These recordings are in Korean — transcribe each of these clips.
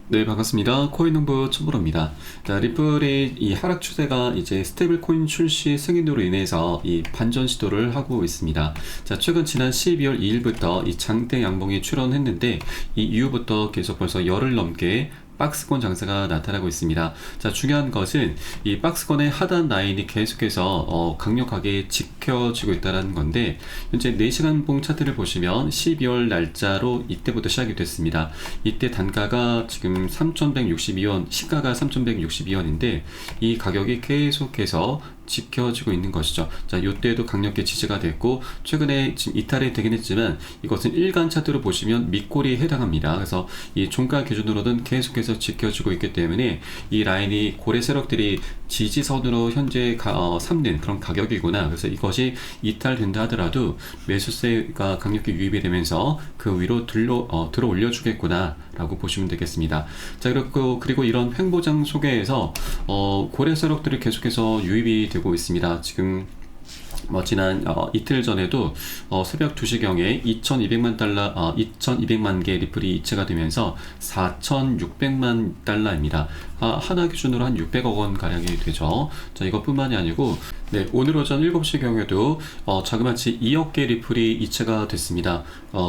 네, 반갑습니다. 코인농부 초보로입니다. 자, 리플의 이 하락 추세가 이제 스테이블 코인 출시 승인으로 인해서 이 반전 시도를 하고 있습니다. 자, 최근 지난 12월 2일부터 이 장대 양봉이 출현했는데 이 이후부터 계속 벌써 열흘 넘게 박스권 장세가 나타나고 있습니다. 자, 중요한 것은 이 박스권의 하단 라인이 계속해서 강력하게 지켜지고 있다는 건데, 현재 4시간 봉 차트를 보시면 12월 날짜로 이때부터 시작이 됐습니다. 이때 단가가 지금 3,162원, 시가가 3,162원인데 이 가격이 계속해서 지켜지고 있는 것이죠. 자, 이때에도 강력히 지지가 됐고, 최근에 지금 이탈이 되긴 했지만 이것은 일간 차트로 보시면 밑골이 해당합니다. 그래서 이 종가 기준으로는 계속해서 지켜지고 있기 때문에 이 라인이 고래 세력들이 지지선으로 현재 삼는 그런 가격이구나. 그래서 이것이 이탈된다 하더라도 매수세가 강력히 유입이 되면서 그 위로 들어 올려주겠구나 라고 보시면 되겠습니다. 자, 그리고 이런 횡보장 속에서 고래 세력들이 계속해서 유입이 되고 있습니다. 지금 지난 이틀 전에도 새벽 2시경에 2200만 달러, 2200만 개 리플이 이체가 되면서 4600만 달러입니다. 하나 기준으로 한 600억 원 가량이 되죠. 자, 이것뿐만이 아니고, 네, 오늘 오전 7시 경에도 자그마치 2억 개 리플이 이체가 됐습니다.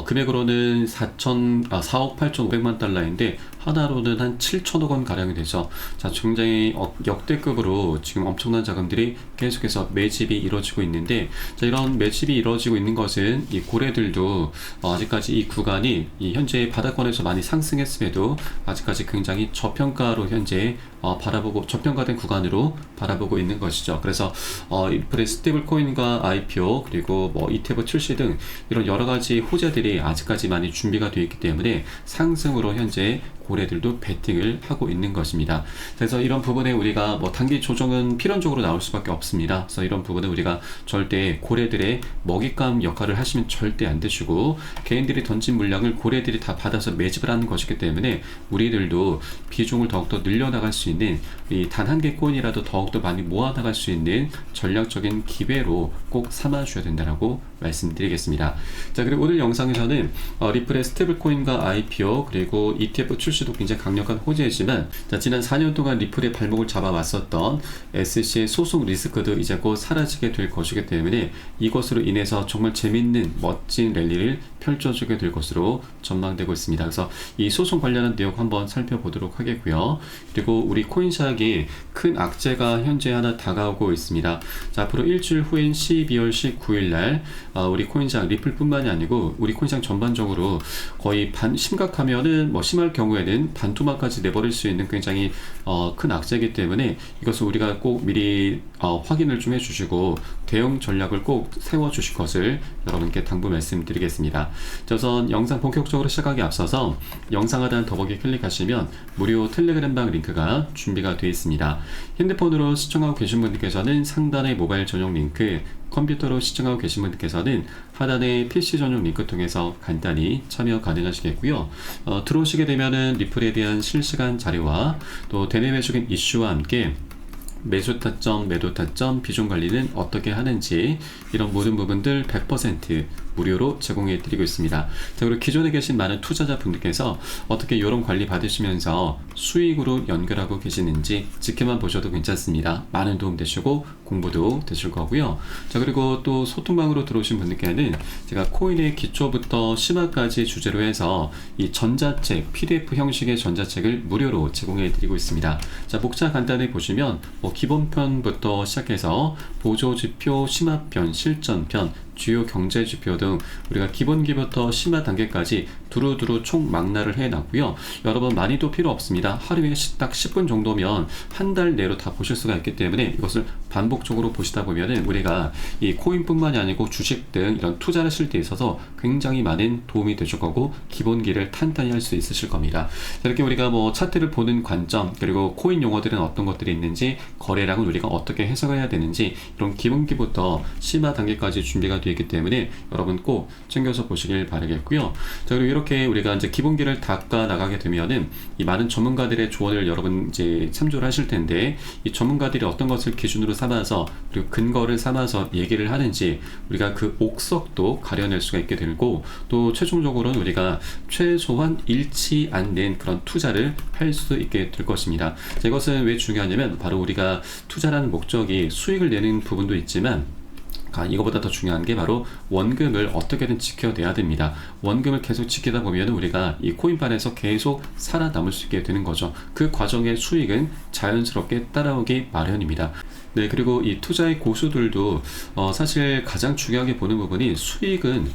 금액으로는 4억 8,500만 달러인데 하나로는 한 7천억 원 가량이 되죠. 자, 굉장히 역대급으로 지금 엄청난 자금들이 계속해서 매집이 이루어지고 있는데, 자, 이런 매집이 이루어지고 있는 것은 이 고래들도 아직까지 이 구간이 이 현재 바닥권에서 많이 상승했음에도 아직까지 굉장히 저평가로 현재 저평가된 구간으로 바라보고 있는 것이죠. 그래서 리플의 스테이블 코인과 IPO, 그리고 ETF 출시 등 이런 여러 가지 호재들이 아직까지 많이 준비가 되어 있기 때문에 상승으로 현재 고래들도 베팅을 하고 있는 것입니다. 그래서 이런 부분에 우리가 단기 조정은 필연적으로 나올 수밖에 없습니다. 그래서 이런 부분은 우리가 절대 고래들의 먹잇감 역할을 하시면 절대 안 되시고, 개인들이 던진 물량을 고래들이 다 받아서 매집을 하는 것이기 때문에 우리들도 비중을 더욱더 늘려나갈 수 있는 이 단 한 개 코인이라도 더욱더 많이 모아나갈 수 있는 전략적인 기회로 꼭 삼아주셔야 된다고 말씀드리겠습니다. 자, 그리고 오늘 영상에서는 리플의 스테이블 코인과 IPO, 그리고 ETF 출시도 굉장히 강력한 호재이지만, 자, 지난 4년 동안 리플의 발목을 잡아왔었던 SC의 소송 리스크도 이제 곧 사라지게 될 것이기 때문에 이것으로 인해서 정말 재밌는 멋진 랠리를 펼쳐주게 될 것으로 전망되고 있습니다. 그래서 이 소송 관련한 내용 한번 살펴보도록 하겠고요. 그리고 우리 코인샥이 큰 악재가 현재 하나 다가오고 있습니다. 자, 앞으로 일주일 후인 12월 19일 날 우리 코인샥 리플뿐만이 아니고 우리 코인샥 전반적으로 거의 심각하면은 심할 경우에는 반토막까지 내버릴 수 있는 굉장히 큰 악재이기 때문에 이것을 우리가 꼭 미리 확인을 좀 해주시고 대응 전략을 꼭 세워주실 것을 여러분께 당부 말씀드리겠습니다. 자, 우선 영상 본격적으로 시작하기 앞서서 영상 하단 더보기 클릭하시면 무료 텔레그램방 링크가 준비가 되어 있습니다. 핸드폰으로 시청하고 계신 분들께서는 상단의 모바일 전용 링크, 컴퓨터로 시청하고 계신 분들께서는 하단의 PC 전용 링크 통해서 간단히 참여 가능하시겠고요. 들어오시게 되면은 리플에 대한 실시간 자료와 또 대내 외적인 이슈와 함께 매수 타점, 매도 타점, 비중 관리는 어떻게 하는지 이런 모든 부분들 100% 무료로 제공해 드리고 있습니다. 자, 그리고 기존에 계신 많은 투자자 분들께서 어떻게 이런 관리 받으시면서 수익으로 연결하고 계시는지 지켜만 보셔도 괜찮습니다. 많은 도움 되시고 공부도 되실 거고요. 자, 그리고 또 소통방으로 들어오신 분들께는 제가 코인의 기초부터 심화까지 주제로 해서 이 전자책, PDF 형식의 전자책을 무료로 제공해 드리고 있습니다. 자, 목차 간단히 보시면 기본편부터 시작해서 보조지표, 심화편, 실전편, 주요 경제지표 등 우리가 기본기부터 심화 단계까지 두루두루 총 망라를 해놨고요. 여러분 많이도 필요 없습니다. 하루에 딱 10분 정도면 한 달 내로 다 보실 수가 있기 때문에 이것을 반복적으로 보시다 보면은 우리가 이 코인뿐만이 아니고 주식 등 이런 투자를 하실 때 있어서 굉장히 많은 도움이 되실 거고 기본기를 탄탄히 할 수 있으실 겁니다. 이렇게 우리가 차트를 보는 관점, 그리고 코인 용어들은 어떤 것들이 있는지, 거래량은 우리가 어떻게 해석을 해야 되는지 이런 기본기부터 심화 단계까지 준비가 되어 되어 있기 때문에 여러분 꼭 챙겨서 보시길 바라겠고요. 자, 그리고 이렇게 우리가 이제 기본기를 닦아 나가게 되면은 이 많은 전문가들의 조언을 여러분 이제 참조를 하실 텐데, 이 전문가들이 어떤 것을 기준으로 삼아서 그리고 근거를 삼아서 얘기를 하는지 우리가 그 옥석도 가려낼 수가 있게 되고, 또 최종적으로는 우리가 최소한 잃지 않는 그런 투자를 할 수 있게 될 것입니다. 자, 이것은 왜 중요하냐면 바로 우리가 투자라는 목적이 수익을 내는 부분도 있지만 이거보다 더 중요한 게 바로 원금을 어떻게든 지켜내야 됩니다. 원금을 계속 지키다 보면 우리가 이 코인판에서 계속 살아남을 수 있게 되는 거죠. 그 과정의 수익은 자연스럽게 따라오기 마련입니다. 네, 그리고 이 투자의 고수들도 사실 가장 중요하게 보는 부분이 수익은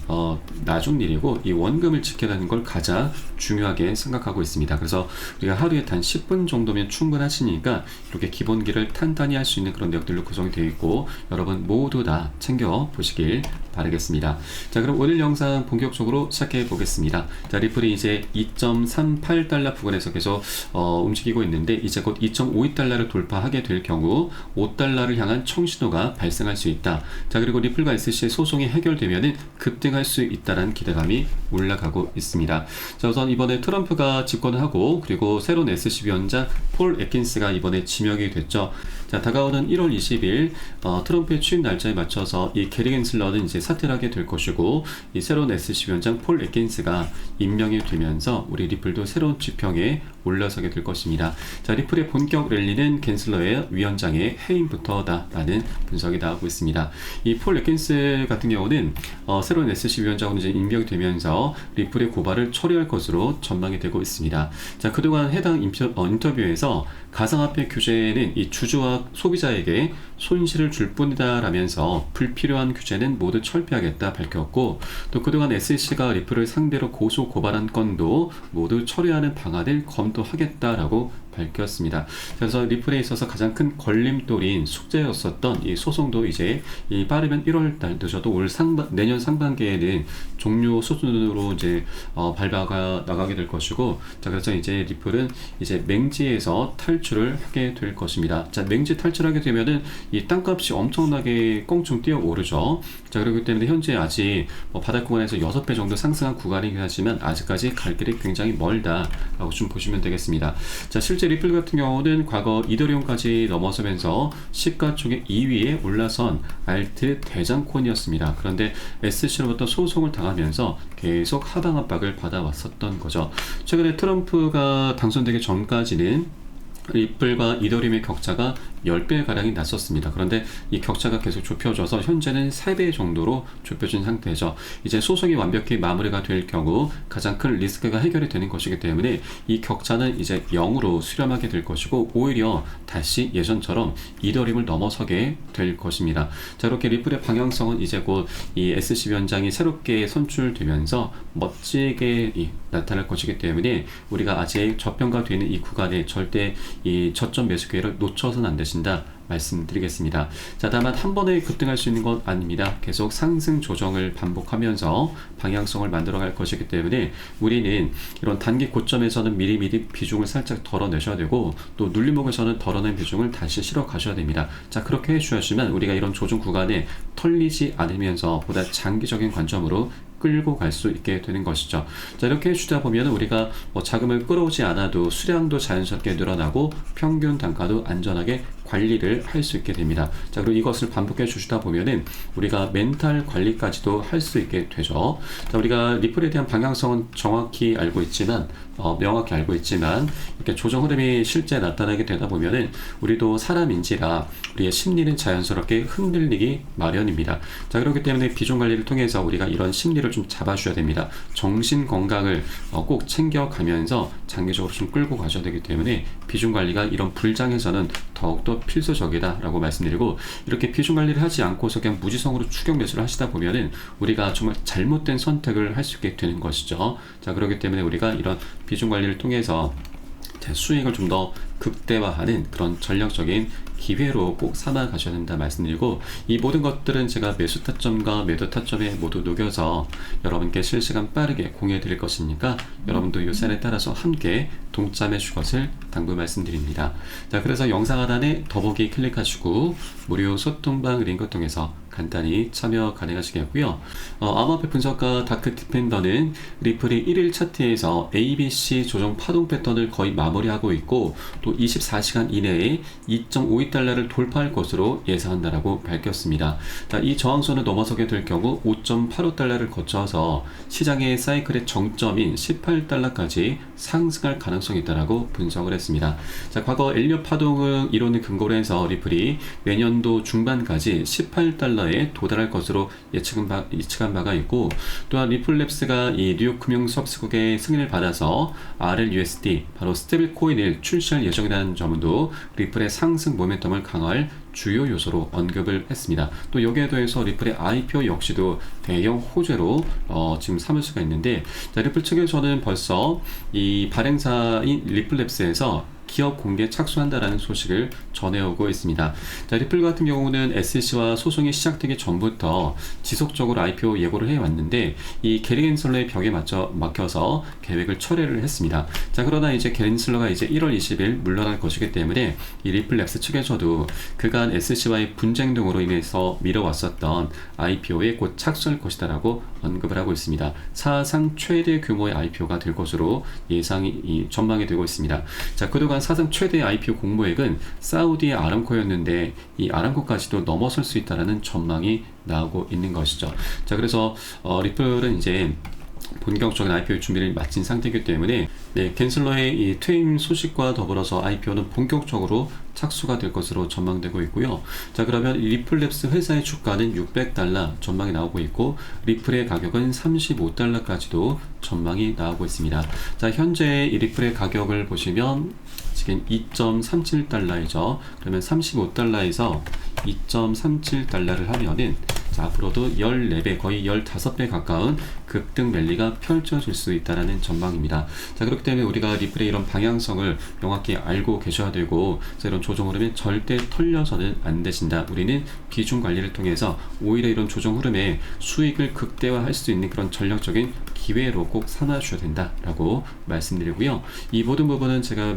나중 일이고 이 원금을 지켜내는 걸 가장 중요하게 생각하고 있습니다. 그래서 우리가 하루에 단 10분 정도면 충분하시니까 이렇게 기본기를 탄탄히 할 수 있는 그런 내용들로 구성이 되어 있고, 여러분 모두 다 챙겨 보시길 바라겠습니다. 자, 그럼 오늘 영상 본격적으로 시작해 보겠습니다. 자, 리플이 이제 2.38달러 부근에서 계속 움직이고 있는데, 이제 곧 2.52달러를 돌파하게 될 경우 5달러를 향한 청신호가 발생할 수 있다. 자, 그리고 리플과 SC의 소송이 해결되면은 급등할 수 있다는 기대감이 올라가고 있습니다. 자, 우선 이번에 트럼프가 집권을 하고, 그리고 새로운 SC 위원장 폴 애킨스가 이번에 지명이 됐죠. 자, 다가오는 1월 20일 트럼프의 취임 날짜에 맞춰서 이 게리 겐슬러는 이제 사퇴를 하게 될 것이고, 이 새로운 SC 위원장 폴 애킨스가 임명이 되면서 우리 리플도 새로운 지평에 올라서게 될 것입니다. 자, 리플의 본격 랠리는 겐슬러의 위원장의 해임부터다라는 분석이 나오고 있습니다. 이 폴 애킨스 같은 경우는 새로운 SC 위원장으로 이제 임명이 되면서 리플의 고발을 처리할 것으로 전망이 되고 있습니다. 자, 그동안 해당 인터뷰에서 가상화폐 규제는 이 주주와 소비자에게 손실을 줄 뿐이다 라면서 불필요한 규제는 모두 철폐하겠다 밝혔고, 또 그동안 SEC가 리플을 상대로 고소 고발한 건도 모두 처리하는 방안을 검토하겠다라고 밝혔습니다. 그래서 리플에 있어서 가장 큰 걸림돌인 숙제였었던 이 소송도 이제 빠르면 1월달, 늦어도 내년 상반기에는 종료 수준으로 이제 밟아가 나가게 될 것이고, 자, 그래서 이제 리플은 이제 맹지에서 탈출을 하게 될 것입니다. 자, 맹지 탈출하게 되면은 이 땅값이 엄청나게 껑충 뛰어 오르죠. 자, 그렇기 때문에 현재 아직 바닥 구간에서 6배 정도 상승한 구간이긴 하지만 아직까지 갈 길이 굉장히 멀다라고 좀 보시면 되겠습니다. 자, 실제 리플 같은 경우는 과거 이더리움까지 넘어서면서 시가총액 2위에 올라선 알트 대장코인이었습니다. 그런데 SC로부터 소송을 당하면서 계속 하방 압박을 받아왔었던 거죠. 최근에 트럼프가 당선되기 전까지는 리플과 이더리움의 격차가 10배가량이 났었습니다. 그런데 이 격차가 계속 좁혀져서 현재는 3배 정도로 좁혀진 상태죠. 이제 소송이 완벽히 마무리가 될 경우 가장 큰 리스크가 해결이 되는 것이기 때문에 이 격차는 이제 0으로 수렴하게 될 것이고, 오히려 다시 예전처럼 이더리움을 넘어서게 될 것입니다. 자, 이렇게 리플의 방향성은 이제 곧 이 SC 위원장이 새롭게 선출되면서 멋지게 나타날 것이기 때문에 우리가 아직 저평가되는 이 구간에 절대 이 저점 매수 기회를 놓쳐서는 안 되신다 말씀드리겠습니다. 자, 다만 한 번에 급등할 수 있는 건 아닙니다. 계속 상승 조정을 반복하면서 방향성을 만들어 갈 것이기 때문에 우리는 이런 단기 고점에서는 미리미리 비중을 살짝 덜어내셔야 되고, 또 눌림목에서는 덜어낸 비중을 다시 실어 가셔야 됩니다. 자, 그렇게 해주셔야지만 우리가 이런 조정 구간에 털리지 않으면서 보다 장기적인 관점으로 끌고 갈 수 있게 되는 것이죠. 자, 이렇게 해주다 보면 우리가 자금을 끌어오지 않아도 수량도 자연스럽게 늘어나고 평균 단가도 안전하게 관리를 할 수 있게 됩니다. 자, 그리고 이것을 반복해 주시다 보면은 우리가 멘탈 관리까지도 할 수 있게 되죠. 자, 우리가 리플에 대한 방향성은 명확히 알고 있지만 이렇게 조정 흐름이 실제 나타나게 되다 보면은 우리도 사람인지라 우리의 심리는 자연스럽게 흔들리기 마련입니다. 자, 그렇기 때문에 비중 관리를 통해서 우리가 이런 심리를 좀 잡아줘야 됩니다. 정신 건강을 꼭 챙겨가면서 장기적으로 좀 끌고 가셔야 되기 때문에 비중 관리가 이런 불장에서는 더욱더 필수적이다라고 말씀드리고, 이렇게 비중 관리를 하지 않고서 그냥 무지성으로 추격 매수를 하시다 보면은 우리가 정말 잘못된 선택을 할 수 있게 되는 것이죠. 자, 그렇기 때문에 우리가 이런 비중 관리를 통해서 수익을 좀 더 극대화하는 그런 전략적인 기회로 꼭 삼아 가셔야 된다 말씀드리고, 이 모든 것들은 제가 매수 타점과 매도 타점에 모두 녹여서 여러분께 실시간 빠르게 공유해 드릴 것이니까 여러분도 이 사연에 따라서 함께 동참해 줄 것을 당부 말씀드립니다. 자, 그래서 영상 하단에 더보기 클릭하시고 무료 소통방 링크 통해서 간단히 참여 가능하시겠고요. 암호화폐 분석가 다크 디펜더는 리플이 1일 차트에서 ABC 조정 파동 패턴을 거의 마무리하고 있고, 또 24시간 이내에 2.52달러를 돌파할 것으로 예상한다라고 밝혔습니다. 자, 이 저항선을 넘어서게 될 경우 5.85달러를 거쳐서 시장의 사이클의 정점인 18달러까지 상승할 가능성이 있다라고 분석을 했습니다. 자, 과거 엘리엇 파동을 이론을 근거로 해서 리플이 내년도 중반까지 18달러에 도달할 것으로 예측한 바가 있고, 또한 리플랩스가 이 뉴욕 금융수업시국의 승인을 받아서 RLUSD 바로 스테이블 코인을 출시할 예정이라는 점도 리플의 상승 모멘텀을 강화할 주요 요소로 언급을 했습니다. 또 여기에 더해서 리플의 IPO 역시도 대형 호재로 지금 삼을 수가 있는데, 자, 리플 측에서는 벌써 이 발행사인 리플랩스에서 기업 공개 착수한다라는 소식을 전해오고 있습니다. 자, 리플 같은 경우는 SEC와 소송이 시작되기 전부터 지속적으로 IPO 예고를 해왔는데, 이 게리 겐슬러의 벽에 막혀서 계획을 철회를 했습니다. 자, 그러나 이제 게리 겐슬러가 이제 1월 20일 물러날 것이기 때문에 이 리플랩스 측에서도 그간 SEC와의 분쟁 등으로 인해서 미뤄왔었던 IPO에 곧 착수할 것이다라고 언급을 하고 있습니다. 사상 최대 규모의 IPO가 될 것으로 전망이 되고 있습니다. 자, 그동안 사상 최대 IPO 공모액은 사우디의 아람코였는데 이 아람코까지도 넘어설 수 있다라는 전망이 나오고 있는 것이죠. 자, 그래서 리플은 이제 본격적인 IPO 준비를 마친 상태이기 때문에 겐슬러의 이 퇴임 소식과 더불어서 IPO는 본격적으로 착수가 될 것으로 전망되고 있고요. 자, 그러면 리플랩스 회사의 주가는 600달러 전망이 나오고 있고, 리플의 가격은 35달러까지도 전망이 나오고 있습니다. 자, 현재 이 리플의 가격을 보시면 지금 2.37달러이죠. 그러면 35달러에서 2.37달러를 하면은, 자, 앞으로도 14배, 거의 15배 가까운 급등 랠리가 펼쳐질 수 있다는 전망입니다. 자, 그렇기 때문에 우리가 리플의 이런 방향성을 명확히 알고 계셔야 되고, 이런 조정 흐름에 절대 털려서는 안 되신다. 우리는 비중 관리를 통해서 오히려 이런 조정 흐름에 수익을 극대화할 수 있는 그런 전략적인 기회로 꼭 삼아 주셔야 된다라고 말씀드리고요. 이 모든 부분은 제가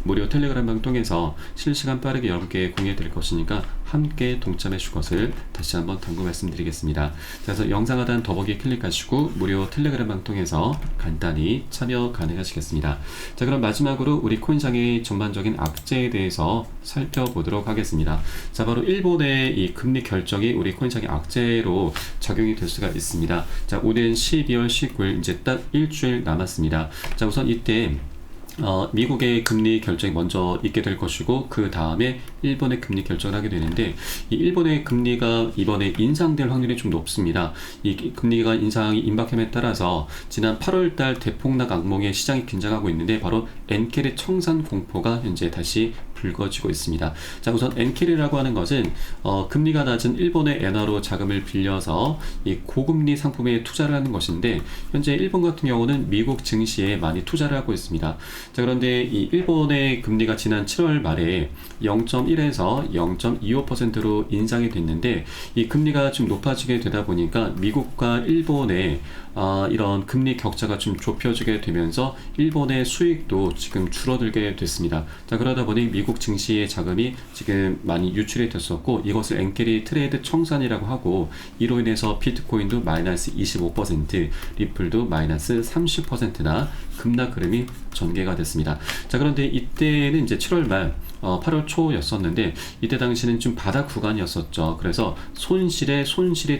무료 텔레그램방 통해서 실시간 빠르게 여러분께 공유해 드릴 것이니까 함께 동참해 줄 것을 다시 한번 당부 말씀드리겠습니다. 그래서 영상 하단 더보기 클릭하시고 무료 텔레그램방 통해서 간단히 참여 가능하시겠습니다. 자, 그럼 마지막으로 우리 코인상의 전반적인 악재에 대해서 살펴보도록 하겠습니다. 자, 바로 일본의 이 금리 결정이 우리 코인상의 악재로 작용이 될 수가 있습니다. 자, 오는 12월 19일 이제 딱 일주일 남았습니다. 자, 우선 이때 미국의 금리 결정이 먼저 있게 될 것이고, 그 다음에 일본의 금리 결정을 하게 되는데, 이 일본의 금리가 이번에 인상될 확률이 좀 높습니다. 이 금리가 인상이 임박함에 따라서 지난 8월달 대폭락 악몽에 시장이 긴장하고 있는데, 바로 엔켈의 청산 공포가 현재 다시 불거지고 있습니다. 자, 우선 엔켈이라고 하는 것은 금리가 낮은 일본의 엔화로 자금을 빌려서 이 고금리 상품에 투자를 하는 것인데, 현재 일본 같은 경우는 미국 증시에 많이 투자를 하고 있습니다. 자, 그런데 이 일본의 금리가 지난 7월 말에 0.1에서 0.25%로 인상이 됐는데, 이 금리가 좀 높아지게 되다 보니까 미국과 일본의 이런 금리 격차가 좀 좁혀지게 되면서 일본의 수익도 지금 줄어들게 됐습니다. 자, 그러다 보니 미국 증시의 자금이 지금 많이 유출이 됐었고, 이것을 엔켈이 트레이드 청산이라고 하고, 이로 인해서 비트코인도 마이너스 25%, 리플도 마이너스 30%나 급락 흐름이 전개가 됐습니다. 자, 그런데 이때는 이제 7월 말 8월 초였었는데, 이때 당시는 좀 바닥 구간이었었죠. 그래서 손실이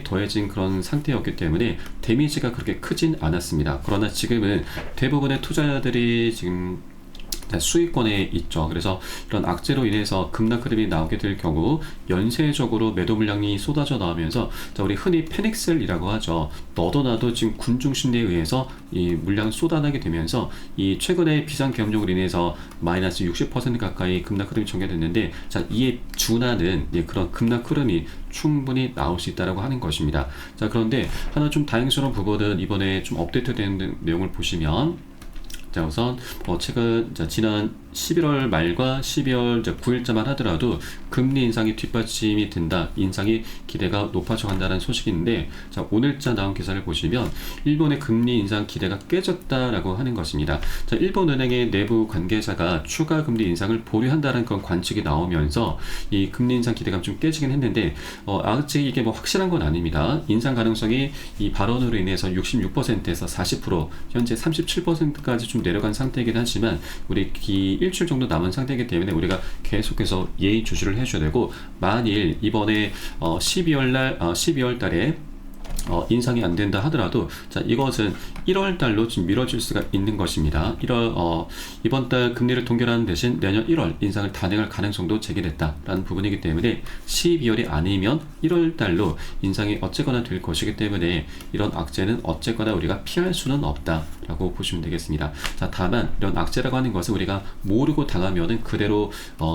더해진 그런 상태였기 때문에 데미지가 그렇게 크진 않았습니다. 그러나 지금은 대부분의 투자자들이 지금 수익권에 있죠. 그래서 이런 악재로 인해서 급락 흐름이 나오게 될 경우 연쇄적으로 매도 물량이 쏟아져 나오면서, 자, 우리 흔히 패닉셀이라고 하죠. 너도 나도 지금 군중 심리에 의해서 이 물량이 쏟아나게 되면서 이 최근에 비상계엄령으로 인해서 마이너스 60% 가까이 급락 흐름이 전개됐는데, 자, 이에 준하는 그런 급락 흐름이 충분히 나올 수 있다라고 하는 것입니다. 자, 그런데 하나 좀 다행스러운 부분은 이번에 좀 업데이트된 내용을 보시면, 자, 우선 지난 11월 말과 12월 9일자만 하더라도 금리 인상이 뒷받침이 된다, 인상이 기대가 높아져 간다는 소식인데, 자, 오늘자 나온 기사를 보시면 일본의 금리 인상 기대가 깨졌다라고 하는 것입니다. 자, 일본 은행의 내부 관계자가 추가 금리 인상을 보류한다는 그런 관측이 나오면서 이 금리 인상 기대감 좀 깨지긴 했는데, 아직 이게 뭐 확실한 건 아닙니다. 인상 가능성이 이 발언으로 인해서 66%에서 40%, 현재 37%까지 좀 내려간 상태이긴 하지만, 우리 일주일 정도 남은 상태이기 때문에 우리가 계속해서 예의주시를 해줘야 되고, 만일 이번에 12월 달에 인상이 안 된다 하더라도, 자, 이것은 1월 달로 좀 미뤄질 수가 있는 것입니다. 이번 달 금리를 동결하는 대신 내년 1월 인상을 단행할 가능성도 제기됐다라는 부분이기 때문에 12월이 아니면 1월 달로 인상이 어쨌거나 될 것이기 때문에 이런 악재는 어쨌거나 우리가 피할 수는 없다라고 보시면 되겠습니다. 자, 다만 이런 악재라고 하는 것은 우리가 모르고 당하면은 그대로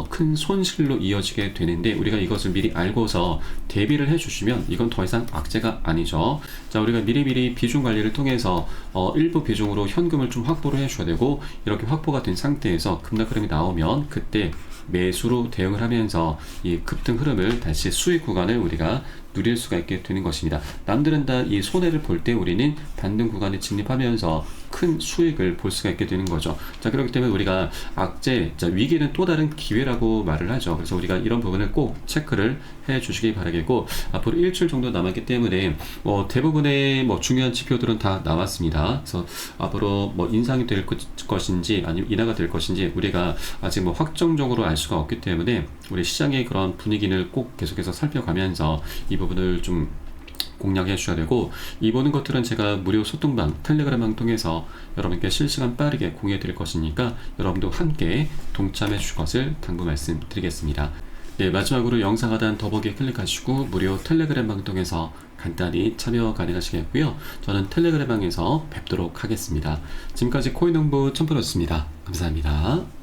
큰 손실로 이어지게 되는데, 우리가 이것을 미리 알고서 대비를 해주시면 이건 더 이상 악재가 아니죠. 자, 우리가 미리미리 비중 관리를 통해서 일부 비중으로 현금을 좀 확보를 해줘야 되고, 이렇게 확보가 된 상태에서 급락 흐름이 나오면 그때 매수로 대응을 하면서 이 급등 흐름을 다시 수익 구간을 우리가 누릴 수가 있게 되는 것입니다. 남들은 다 이 손해를 볼 때 우리는 반등 구간에 진입하면서 큰 수익을 볼 수가 있게 되는 거죠. 자, 그렇기 때문에 우리가 악재, 자, 위기는 또 다른 기회라고 말을 하죠. 그래서 우리가 이런 부분을 꼭 체크를 해 주시기 바라겠고, 앞으로 일주일 정도 남았기 때문에 대부분의 중요한 지표들은 다 나왔습니다. 그래서 앞으로 인상이 될 것인지 아니면 인하가 될 것인지 우리가 아직 확정적으로 알 수가 없기 때문에 우리 시장의 그런 분위기를 꼭 계속해서 살펴가면서 이 부분을 좀 공략해 주셔야 되고, 이 모든 것들은 제가 무료 소통방 텔레그램방 통해서 여러분께 실시간 빠르게 공유해 드릴 것이니까 여러분도 함께 동참해 주실 것을 당부 말씀드리겠습니다. 네, 마지막으로 영상 하단 더보기에 클릭하시고 무료 텔레그램방 통해서 간단히 참여 가능하시겠고요. 저는 텔레그램방에서 뵙도록 하겠습니다. 지금까지 코인농부 첨프로였습니다. 감사합니다.